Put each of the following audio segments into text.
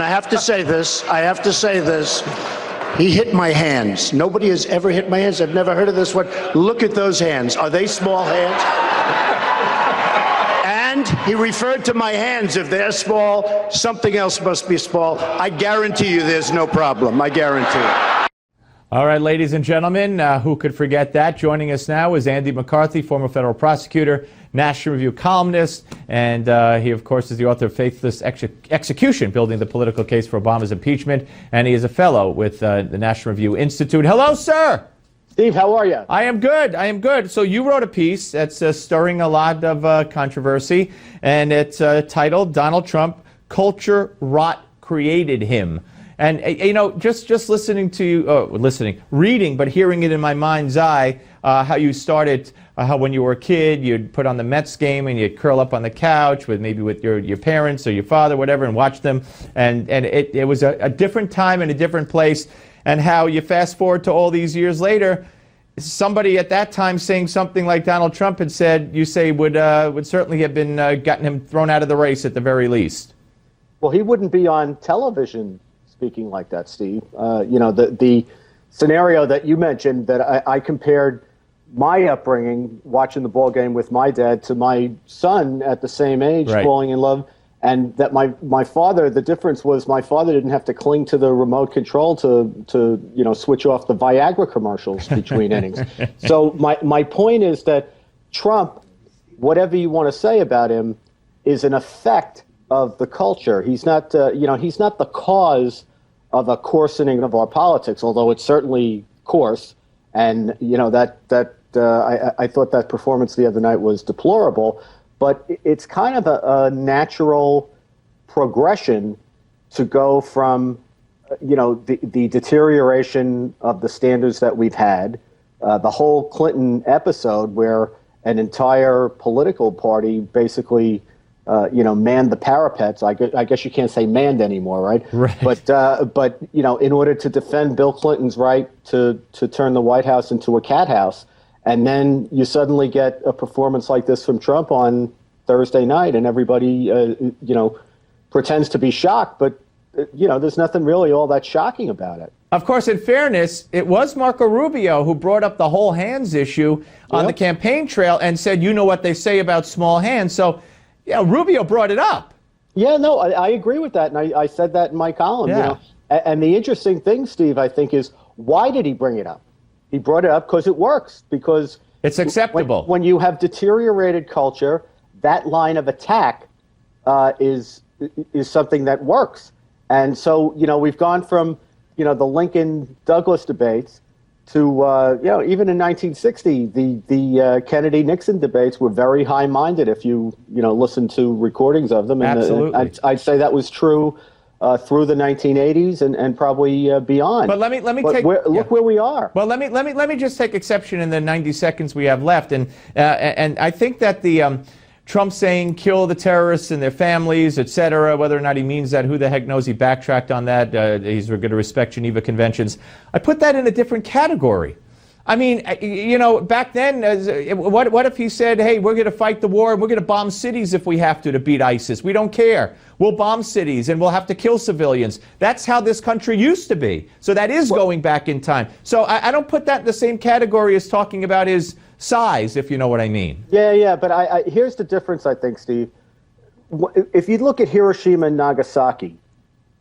have to say this. He hit my hands. Nobody has ever hit my hands. I've never heard of this one. Look at those hands. Are they small hands? And he referred to my hands. If they're small, something else must be small. I guarantee you there's no problem. I guarantee it. All right, ladies and gentlemen, who could forget that? Joining us now is Andy McCarthy, former federal prosecutor, National Review columnist, and he, of course, is the author of Faithless Execution, Building the Political Case for Obama's Impeachment, and he is a fellow with the National Review Institute. Hello, sir! Steve, how are you? I am good. So you wrote a piece that's stirring a lot of controversy, and it's titled, Donald Trump, Culture Rot Created Him. And, you know, just listening to you, reading, but hearing it in my mind's eye, how you started, how when you were a kid, you'd put on the Mets game and you'd curl up on the couch with your parents or your father, whatever, and watch them. And it was a different time and a different place. And how you fast forward to all these years later, somebody at that time saying something like Donald Trump had said, you say would certainly have been gotten him thrown out of the race at the very least. Well, he wouldn't be on television speaking like that, Steve. You know, the scenario that you mentioned, that I compared my upbringing, watching the ball game with my dad, to my son at the same age, right, falling in love, and that my father, the difference was my father didn't have to cling to the remote control to you know, switch off the Viagra commercials between innings. So my point is that Trump, whatever you want to say about him, is an effect of the culture. He's not you know, he's not the cause of a coarsening of our politics, although it's certainly coarse. And, you know, I thought that performance the other night was deplorable, but it's kind of a natural progression to go from, you know, the deterioration of the standards that we've had, the whole Clinton episode where an entire political party basically you know, manned the parapets. I guess you can't say manned anymore, right? Right. But you know, in order to defend Bill Clinton's right to turn the White House into a cat house, and then you suddenly get a performance like this from Trump on Thursday night, and everybody you know, pretends to be shocked, but you know, there's nothing really all that shocking about it. Of course, in fairness, it was Marco Rubio who brought up the whole hands issue on the campaign trail and said, you know what they say about small hands. So, yeah, Rubio brought it up. Yeah, no, I agree with that, and I said that in my column. Yeah. You know, and the interesting thing, Steve, I think, is why did he bring it up? He brought it up because it works. Because it's acceptable. When you have deteriorated culture, that line of attack is something that works. And so, you know, we've gone from, you know, the Lincoln-Douglas debates to, you know, even in 1960, the Kennedy-Nixon debates were very high-minded if you know, listen to recordings of them. And absolutely. I'd say that was true through the 1980s and probably beyond. But let me look where we are. Well, let me just take exception in the 90 seconds we have left. And I think that the Trump saying kill the terrorists and their families, etc., whether or not he means that, who the heck knows, he backtracked on that. He's going to respect Geneva Conventions. I put that in a different category. I mean, you know, back then, what if he said, hey, we're going to fight the war and we're going to bomb cities if we have to beat ISIS. We don't care. We'll bomb cities and we'll have to kill civilians. That's how this country used to be. So that is going back in time. So I don't put that in the same category as talking about his size, if you know what I mean. Yeah, but here's the difference, I think, Steve. If you look at Hiroshima and Nagasaki,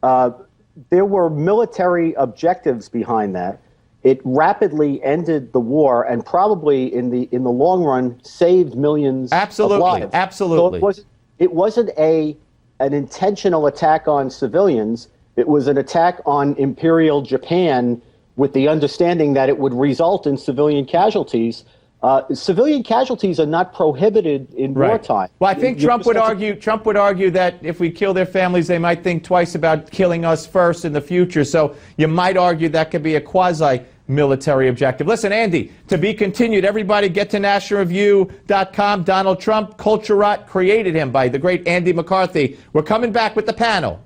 there were military objectives behind that. It rapidly ended the war and probably in the long run saved millions of lives. Absolutely. So it wasn't an intentional attack on civilians. It was an attack on Imperial Japan with the understanding that it would result in civilian casualties. Civilian casualties are not prohibited in wartime. Well, I think Trump would argue that if we kill their families, they might think twice about killing us first in the future. So you might argue that could be a quasi-military objective. Listen, Andy, to be continued. Everybody get to nationalreview.com. Donald Trump, Culture Rot Created Him, by the great Andy McCarthy. We're coming back with the panel.